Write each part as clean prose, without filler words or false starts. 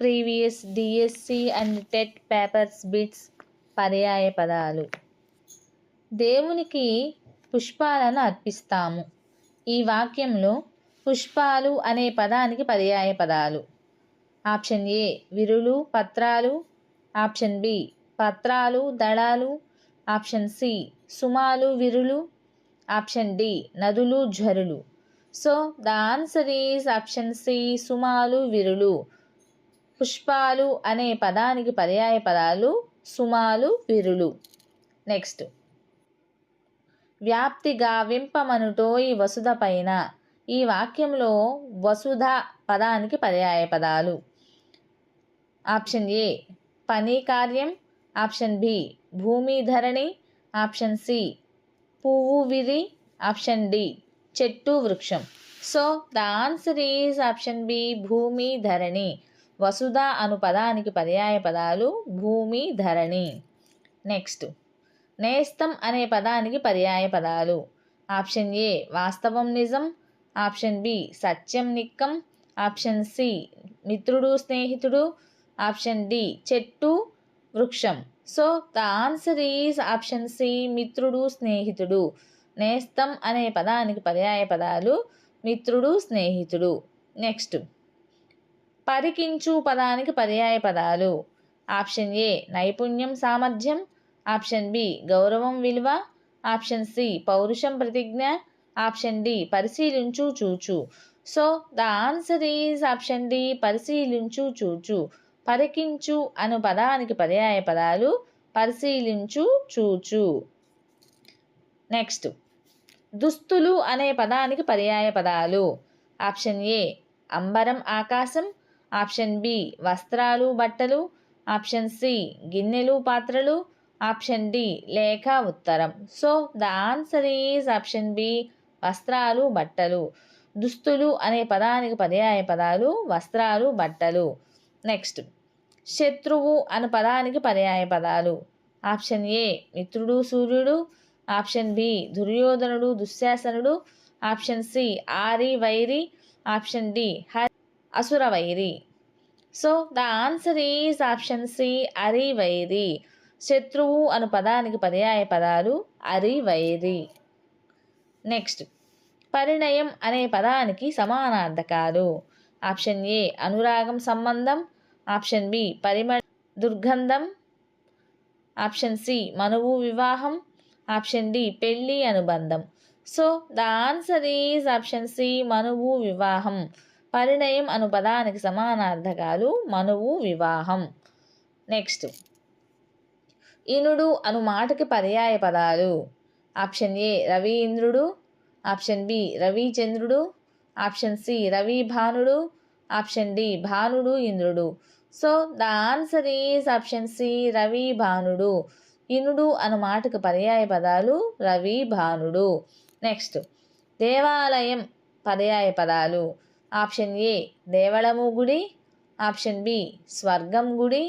Previous DSC and TET papers bits పర్యాయ పదాలు. దేవునికి పుష్పాలను అర్పిస్తాము. ఈ వాక్యంలో పుష్పాలు అనే పదానికి పర్యాయ పదాలు. ఆప్షన్ ఏ విరులు, పత్రాలు. ఆప్షన్ బి పత్రాలు, దళాలు. ఆప్షన్ సి సుమాలు, విరులు. ఆప్షన్ డి నదులు, ఝరులు. So the answer is option C సుమాలు, విరులు. పుష్పాలు అనే పదానికి పర్యాయ పదాలు సుమాలు, విరులు. నెక్స్ట్, వ్యాప్తిగా వింపమనుటోయి వసుధ పైన. ఈ వాక్యంలో వసుధ పదానికి పర్యాయ పదాలు. ఆప్షన్ ఏ పని, కార్యం. ఆప్షన్ బి భూమి, ధరణి. ఆప్షన్ సి పువ్వు, విరి. ఆప్షన్ డి చెట్టు, వృక్షం. So the answer is option B భూమి, ధరణి. వసుధ అను పదానికి పర్యాయ పదాలు భూమి, ధరణి. నెక్స్ట్, నేస్తం అనే పదానికి పర్యాయ పదాలు. ఆప్షన్ ఏ వాస్తవం, నిజం. ఆప్షన్ బి సత్యం, నిక్కం. ఆప్షన్ సి మిత్రుడు, స్నేహితుడు. ఆప్షన్ డి చెట్టు, వృక్షం. So the answer is option C మిత్రుడు, స్నేహితుడు. నేస్తం అనే పదానికి పర్యాయ పదాలు మిత్రుడు, స్నేహితుడు. నెక్స్ట్, పరికించు పదానికి పర్యాయ పదాలు. ఆప్షన్ ఏ నైపుణ్యం, సామర్థ్యం. ఆప్షన్ బి గౌరవం, విలువ. ఆప్షన్ సి పౌరుషం, ప్రతిజ్ఞ. ఆప్షన్ డి పరిశీలించు, చూచు. So the answer is option D పరిశీలించు, చూచు. పరికించు అను పదానికి పర్యాయ పదాలు పరిశీలించు, చూచు. నెక్స్ట్, దుస్తులు అనే పదానికి పర్యాయ పదాలు. ఆప్షన్ ఏ అంబరం, ఆకాశం. ఆప్షన్ బి వస్త్రాలు, బట్టలు. ఆప్షన్ సి గిన్నెలు, పాత్రలు. ఆప్షన్ డి లేఖ, ఉత్తరం. So the answer is option B వస్త్రాలు, బట్టలు. దుస్తులు అనే పదానికి పర్యాయ పదాలు వస్త్రాలు, బట్టలు. నెక్స్ట్, శత్రువు అను పదానికి పర్యాయ పదాలు. ఆప్షన్ ఏ మిత్రుడు, సూర్యుడు. ఆప్షన్ బి దుర్యోధనుడు, దుశ్శాసనుడు. ఆప్షన్ సి ఆరి, వైరి. ఆప్షన్ డి అసుర, వైరి. So the answer is option C అరి, వైరి. శత్రువు అను పదానికి పర్యాయ పదాలు అరి, వైరి. నెక్స్ట్, పరిణయం అనే పదానికి సమానార్థకాలు. ఆప్షన్ ఏ అనురాగం, సంబంధం. ఆప్షన్ బి పరిమళ, దుర్గంధం. ఆప్షన్ సి మనువు, వివాహం. ఆప్షన్ డి పెళ్ళి, అనుబంధం. So the answer is option C మనువు, వివాహం. పరిణయం అను పదానికి సమానార్థకాలు మనువు, వివాహం. నెక్స్ట్, ఇనుడు అను మాటకి పర్యాయ పదాలు. ఆప్షన్ ఏ రవి, ఇంద్రుడు. ఆప్షన్ బి రవి, చంద్రుడు. ఆప్షన్ సి రవి, భానుడు. ఆప్షన్ డి భానుడు, ఇంద్రుడు. So the answer is option C రవి, భానుడు. ఇనుడు అను మాటకు పర్యాయ పదాలు రవి, భానుడు. నెక్స్ట్, దేవాలయం పర్యాయ పదాలు. ఆప్షన్ ఏ దేవళము, గుడి. ఆప్షన్ బి స్వర్గం, గుడి.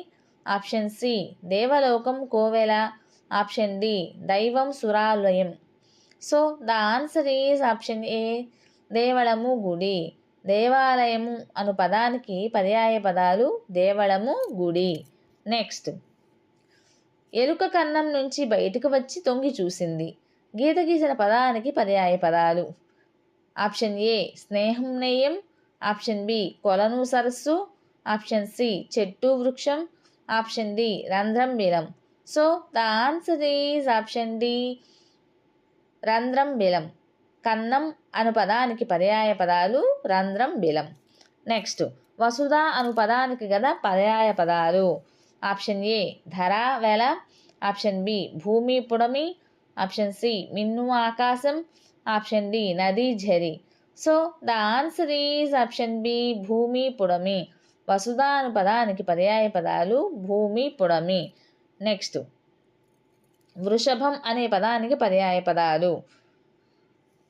ఆప్షన్ సి దేవలోకం, కోవెల. ఆప్షన్ డి దైవం, సురాలయం. So the answer is option A దేవళము, గుడి. దేవాలయము అను పదానికి పర్యాయ పదాలు దేవళము, గుడి. నెక్స్ట్, ఎలుక కన్నం నుంచి బయటకు వచ్చి తొంగి చూసింది. గీత గీసిన పదానికి పర్యాయ పదాలు. ఆప్షన్ ఏ స్నేహం, నేయం. ఆప్షన్ బి కొలను, సరస్సు. ఆప్షన్ సి చెట్టు, వృక్షం. ఆప్షన్ డి రంధ్రం, బిలం. So the answer is option D రంధ్రం, బిలం. కన్నం అను పదానికి పర్యాయ పదాలు రంధ్రం, బిలం. నెక్స్ట్, వసుధ అను పదానికి గల పర్యాయ పదాలు. ఆప్షన్ ఏ ధర, వెల. ఆప్షన్ బి భూమి, పుడమి. ఆప్షన్ సి మిన్ను, ఆకాశం. ఆప్షన్ డి నది, ఝరి. So the answer is option B భూమి, పుడమి. వసుధ అను పదానికి పర్యాయ పదాలు భూమి, పుడమి. నెక్స్ట్, వృషభం అనే పదానికి పర్యాయ పదాలు.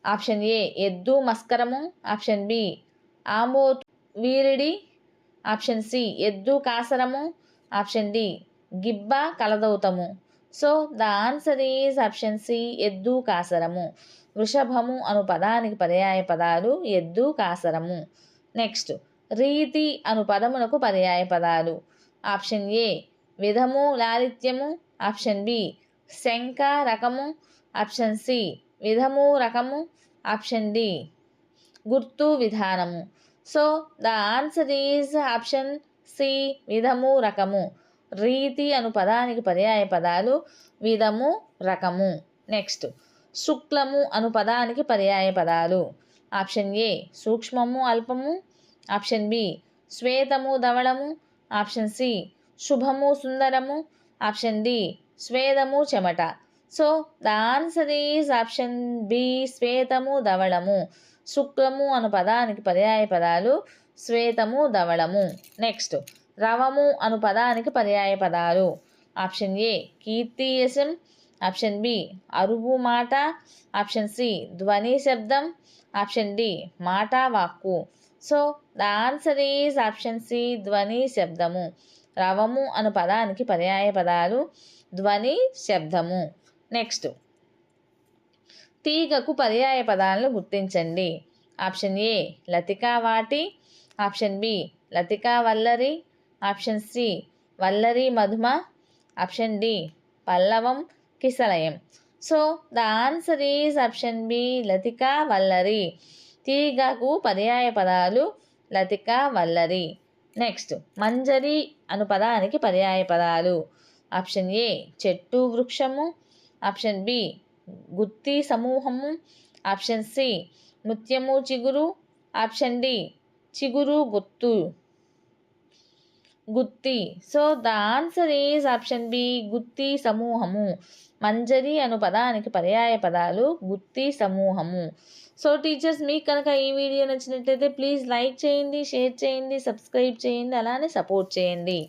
ఆప్షన్ ఏ ఎద్దు, మస్కరము. ఆప్షన్ బి ఆమోతు, వీరిడి. ఆప్షన్ సి ఎద్దు, కాసరము. ఆప్షన్ డి గిబ్బ, కలదౌతము. So the answer is option C ఎద్దు, కాసరము. వృషభము అను పదానికి పర్యాయ పదాలు ఎద్దు, కాసరము. నెక్స్ట్, రీతి అను పదమునకు పర్యాయ పదాలు. ఆప్షన్ ఏ విధము లాలిత్యము, ఆప్షన్ బి శంఖ రకము, ఆప్షన్ సి విధము రకము, ఆప్షన్ డి గుర్తు విధానము. So the answer is option C విధము రకము. రీతి అను పదానికి పర్యాయ పదాలు విధము రకము. నెక్స్ట్ శుక్లము అను పదానికి పర్యాయ పదాలు. ఆప్షన్ ఏ సూక్ష్మము అల్పము, ఆప్షన్ బి శ్వేతము ధవళము, ఆప్షన్ సి శుభము సుందరము, ఆప్షన్ డి స్వేదము చెమట. So the answer is option B శ్వేతము ధవళము. శుక్లము అను పదానికి పర్యాయ పదాలు శ్వేతము ధవళము. నెక్స్ట్ రవము అను పదానికి పర్యాయ పదాలు. ఆప్షన్ ఏ కీర్తి యశం, ఆప్షన్ బి అరువు మాట, ఆప్షన్ సి ధ్వని శబ్దం, ఆప్షన్ డి మాట వాక్కు. So the answer is option C ధ్వని శబ్దము. రవము అను పదానికి పర్యాయ పదాలు ధ్వని శబ్దము. నెక్స్ట్ తీగకు పర్యాయ పదాలను గుర్తించండి. ఆప్షన్ ఏ లతికా వాటి, ఆప్షన్ బి లతికా వల్లరి, ఆప్షన్ సి వల్లరి మధుమ, ఆప్షన్ డి పల్లవం కిసలయం. So the answer is option B లతికా వల్లరి. తీగకు పర్యాయ పదాలు లతికా వల్లరి. నెక్స్ట్ మంజరి అను పదానికి పర్యాయ పదాలు. ఆప్షన్ ఏ చెట్టు వృక్షము, ఆప్షన్ బి గుత్తి సమూహము, ఆప్షన్ సి ముత్యము చిగురు, ఆప్షన్ డి చిగురు గుత్తి. So the answer is option B గుత్తి సమూహము. మంజరి అను పదానికి పర్యాయ పదాలు గుత్తి సమూహము. సో టీచర్స్, మీకు కనుక ఈ వీడియో నచ్చినట్లయితే ప్లీజ్ లైక్ చేయండి, షేర్ చేయండి, సబ్స్క్రైబ్ చేయండి, అలానే సపోర్ట్ చేయండి.